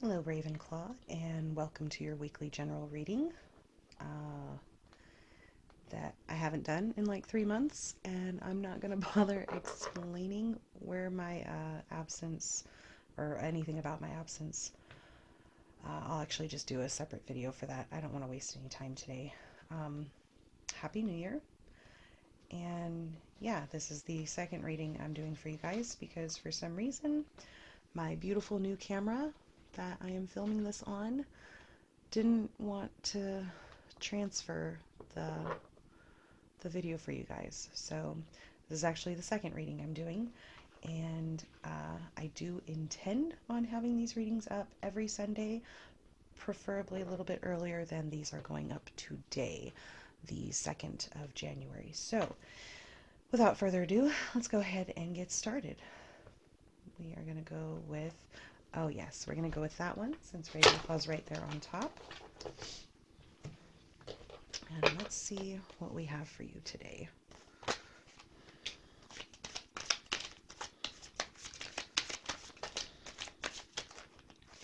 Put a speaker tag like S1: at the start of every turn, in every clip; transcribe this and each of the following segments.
S1: Hello, Ravenclaw, and welcome to your weekly general reading that I haven't done in like 3 months, and I'm not going to bother explaining where my absence or anything about my absence. I'll actually just do a separate video for that. I don't want to waste any time today. Um, Happy New Year, and yeah, this is the second reading I'm doing for you guys because for some reason my beautiful new camera that I am filming this on didn't want to transfer the video for you guys. So this is actually the second reading I'm doing, and I do intend on having these readings up every Sunday, preferably a little bit earlier than these are going up today, the 2nd of January. So without further ado, let's go ahead and get started. We are going to go with, oh yes, we're going to go with that one since Ravenclaw's right there on top. And let's see what we have for you today.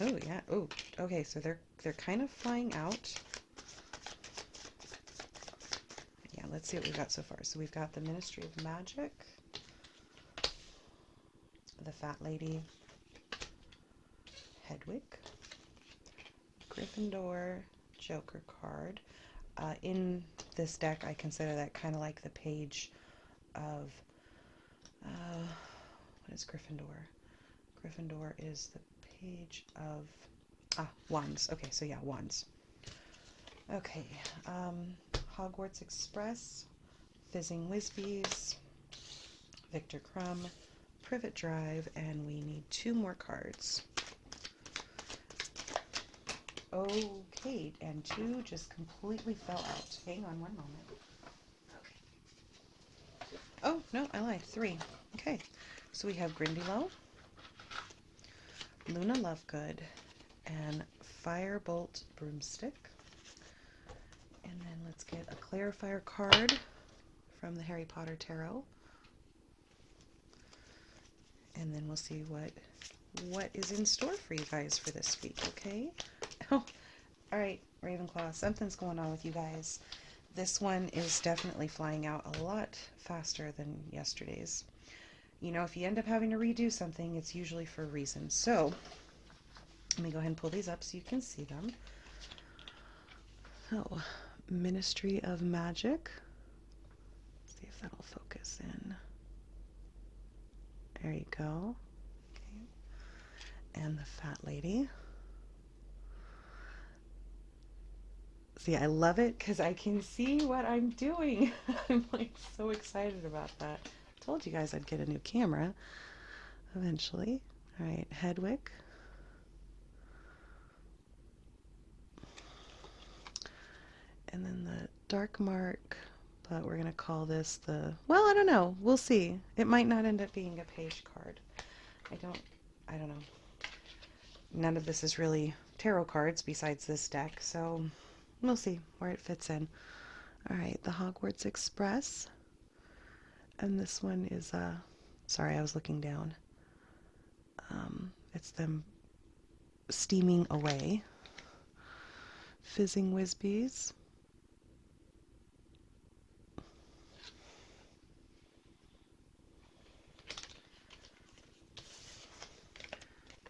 S1: Oh yeah. Oh, okay. So they're kind of flying out. Yeah. Let's see what we've got so far. So we've got the Ministry of Magic, the Fat Lady, Hedwig, Gryffindor, Joker card. In this deck, I consider that kind of like the page of what is Gryffindor? Gryffindor is the page of Wands. Okay, so yeah, Wands. Okay, Hogwarts Express, Fizzing Whizbees, Victor Crumb, Privet Drive, and we need 2 more cards. Okay, and 2 just completely fell out. Hang on one moment. Okay. Oh, no, I lied. 3. Okay, so we have Grindylow, Luna Lovegood, and Firebolt Broomstick. And then let's get a clarifier card from the Harry Potter Tarot. And then we'll see what is in store for you guys for this week, okay? Oh, all right, Ravenclaw, something's going on with you guys. This one is definitely flying out a lot faster than yesterday's. You know, if you end up having to redo something, it's usually for a reason. So, let me go ahead and pull these up so you can see them. Oh, Ministry of Magic. Let's see if that'll focus in. There you go. Okay. And the Fat Lady. See, I love it because I can see what I'm doing. I'm like so excited about that. I told you guys I'd get a new camera eventually. All right, Hedwig. And then the Dark Mark, but we're going to call this the, well, I don't know. We'll see. It might not end up being a page card. I don't know. None of this is really tarot cards besides this deck, so we'll see where it fits in. All right, the Hogwarts Express. And this one is, sorry, I was looking down. It's them steaming away. Fizzing Whizbees.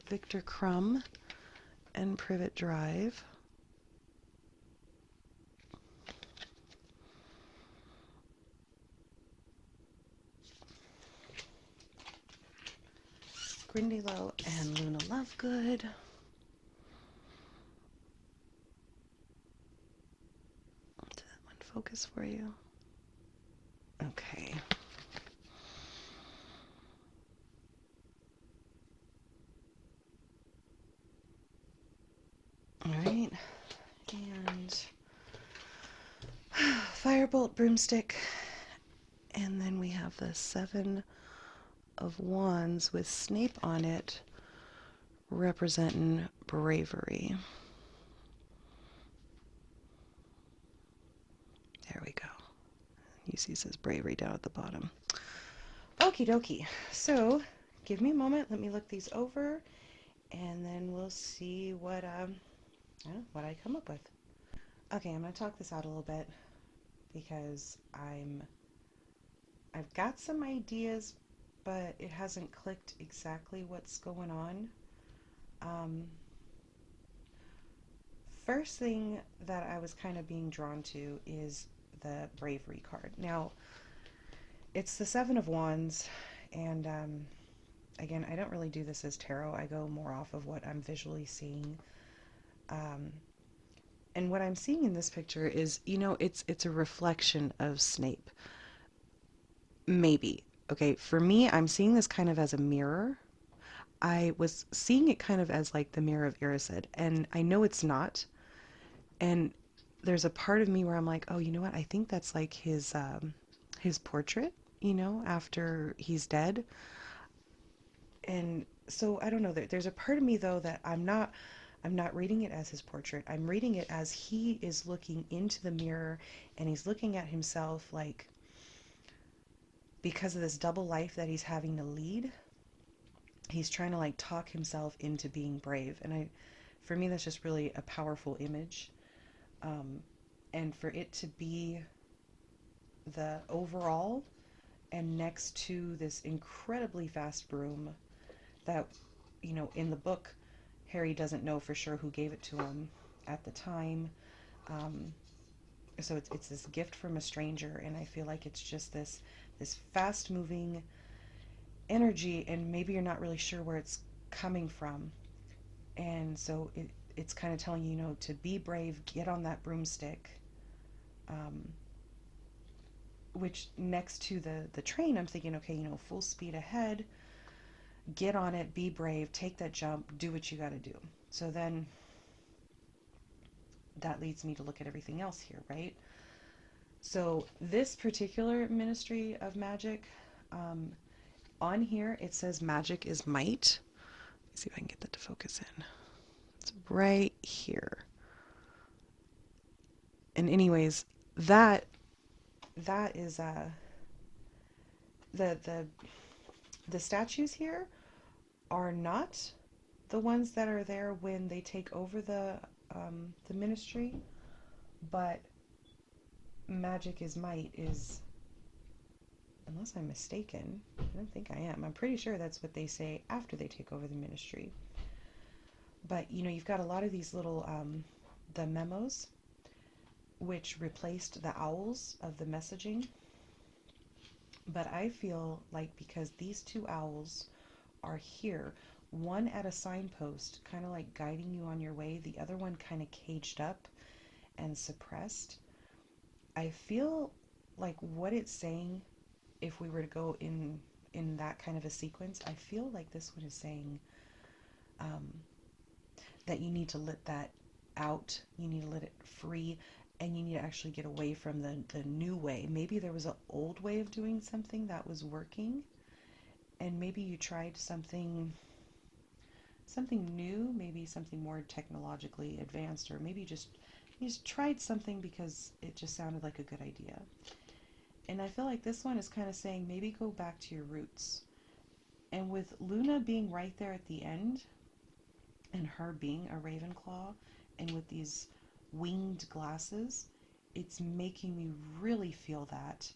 S1: Victor Crumb and Privet Drive. Grindylow and Luna Lovegood. Did that one focus for you? Okay. All right. And Firebolt Broomstick. And then we have the 7 of Wands with Snape on it, representing bravery. There we go. You see it says bravery down at the bottom. Okie dokie. So give me a moment. Let me look these over, and then we'll see what I come up with. Okay, I'm gonna talk this out a little bit because I've got some ideas, but it hasn't clicked exactly what's going on. Um, First thing that I was kind of being drawn to is the bravery card. Now, it's the Seven of Wands, and again, I don't really do this as tarot. I go more off of what I'm visually seeing. Um, and what I'm seeing in this picture is, it's a reflection of Snape. Maybe. Okay, for me, I'm seeing this kind of as a mirror. I was seeing it kind of as like the mirror of Erised, and I know it's not. And there's a part of me where I'm like, oh, you know what? I think that's like his portrait, after he's dead. And so I don't know. There's a part of me though that I'm not reading it as his portrait. I'm reading it as he is looking into the mirror and he's looking at himself like because of this double life that he's having to lead, he's trying to like talk himself into being brave. And for me, that's just really a powerful image. Um, and for it to be the overall and next to this incredibly fast broom that, in the book, Harry doesn't know for sure who gave it to him at the time. Um, so it's this gift from a stranger, and I feel like it's just this fast moving energy, and maybe you're not really sure where it's coming from. And so it's kind of telling you, to be brave, get on that broomstick. Um, which next to the train, I'm thinking, okay, full speed ahead, get on it, be brave, take that jump, do what you got to do. So then that leads me to look at everything else here, right? So this particular Ministry of Magic, um, on here it says magic is might. Let's see if I can get that to focus in. It's right here. And anyways, that is the the statues here are not the ones that are there when they take over the ministry, but magic is might is, unless I'm mistaken, I don't think I am. I'm pretty sure that's what they say after they take over the ministry. But you've got a lot of these little the memos, which replaced the owls of the messaging. But I feel like because these two owls are here, one at a signpost, kind of like guiding you on your way, the other one kind of caged up and suppressed. I feel like what it's saying, if we were to go in that kind of a sequence, I feel like this one is saying um, that you need to let that out, you need to let it free, and you need to actually get away from the new way. Maybe there was an old way of doing something that was working, and maybe you tried something new, maybe something more technologically advanced, or maybe you just tried something because it just sounded like a good idea. And I feel like this one is kind of saying maybe go back to your roots. And with Luna being right there at the end, and her being a Ravenclaw, and with these winged glasses, it's making me really feel that,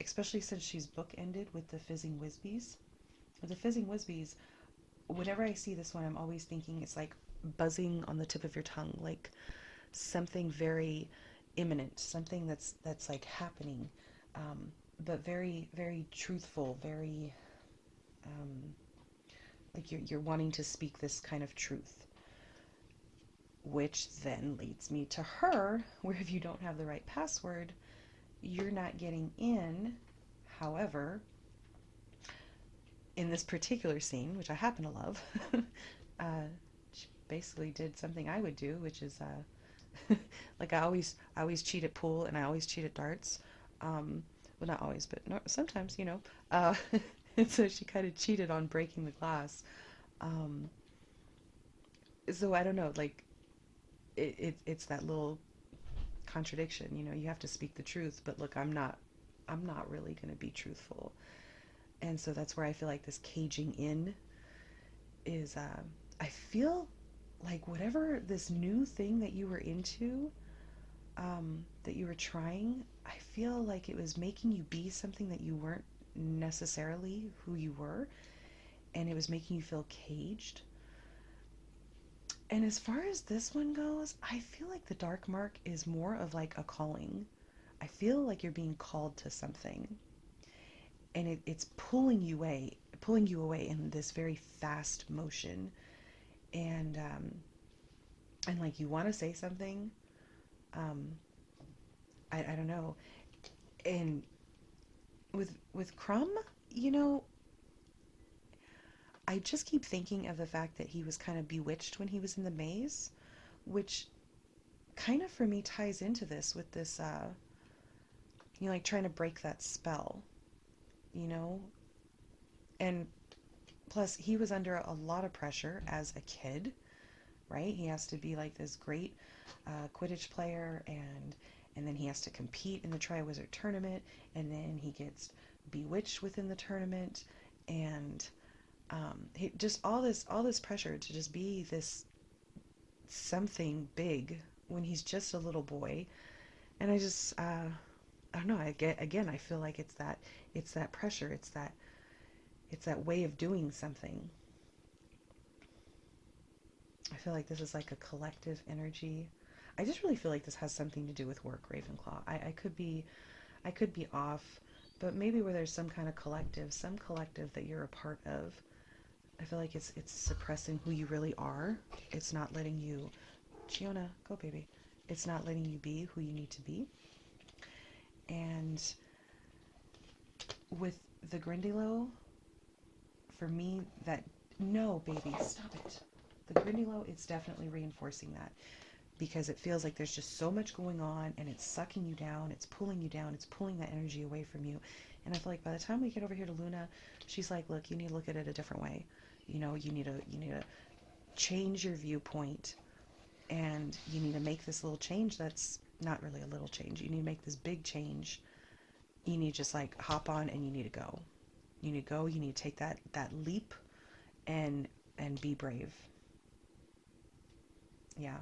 S1: especially since she's bookended with the Fizzing Whizbees. With the Fizzing Whizbees, whenever I see this one, I'm always thinking it's like buzzing on the tip of your tongue, like something very imminent, something that's like happening, but very, very truthful, very like you're wanting to speak this kind of truth, which then leads me to her, where if you don't have the right password, you're not getting in. However, in this particular scene, which I happen to love, she basically did something I would do, which is like I always cheat at pool and I always cheat at darts. Well, not always, but no, sometimes, and so she kind of cheated on breaking the glass. Um, so I don't know, like it's that little contradiction. You have to speak the truth, but look, I'm not really going to be truthful. And so that's where I feel like this caging in is I feel like whatever this new thing that you were into, that you were trying, I feel like it was making you be something that you weren't necessarily who you were, and it was making you feel caged. And as far as this one goes, I feel like the dark mark is more of like a calling. I feel like you're being called to something, and it's pulling you away in this very fast motion, and like you want to say something, um, I don't know, and with Crumb, you know, I just keep thinking of the fact that he was kind of bewitched when he was in the maze, which kind of for me ties into this with this, like trying to break that spell, you know? And plus, he was under a lot of pressure as a kid, right? He has to be like this great Quidditch player, and then he has to compete in the Triwizard Tournament, and then he gets bewitched within the tournament, and just all this pressure to just be this something big when he's just a little boy. And I don't know, I get again, I feel like it's that pressure, it's that way of doing something. I feel like this is like a collective energy. I just really feel like this has something to do with work, Ravenclaw. I could be off, but maybe where there's some collective that you're a part of. I feel like it's suppressing who you really are. It's not letting you, Giona, go baby. It's not letting you be who you need to be. And with the Grindylow, for me, that no, baby, stop it. The Grindylow, it's definitely reinforcing that because it feels like there's just so much going on and it's sucking you down, it's pulling you down, it's pulling that energy away from you. And I feel like by the time we get over here to Luna, she's like, look, you need to look at it a different way. You need to change your viewpoint, and you need to make this little change that's not really a little change. You need to make this big change. You need to just like hop on and you need to go. You need to go, you need to take that leap and be brave. Yeah.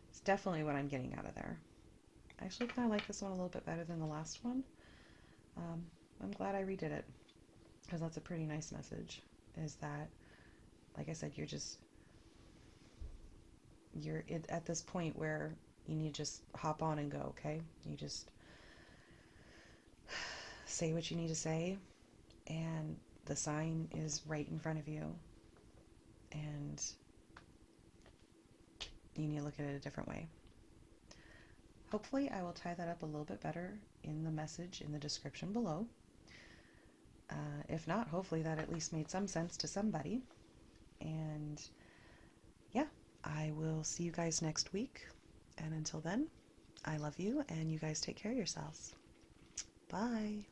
S1: It's definitely what I'm getting out of there. I actually kind of like this one a little bit better than the last one. Um, I'm glad I redid it because that's a pretty nice message. Is that, like I said, you're at this point where you need to just hop on and go. Okay, you just say what you need to say, and the sign is right in front of you, and you need to look at it a different way. Hopefully, I will tie that up a little bit better in the message in the description below. If not, hopefully that at least made some sense to somebody. And yeah, I will see you guys next week. And until then, I love you, and you guys take care of yourselves. Bye.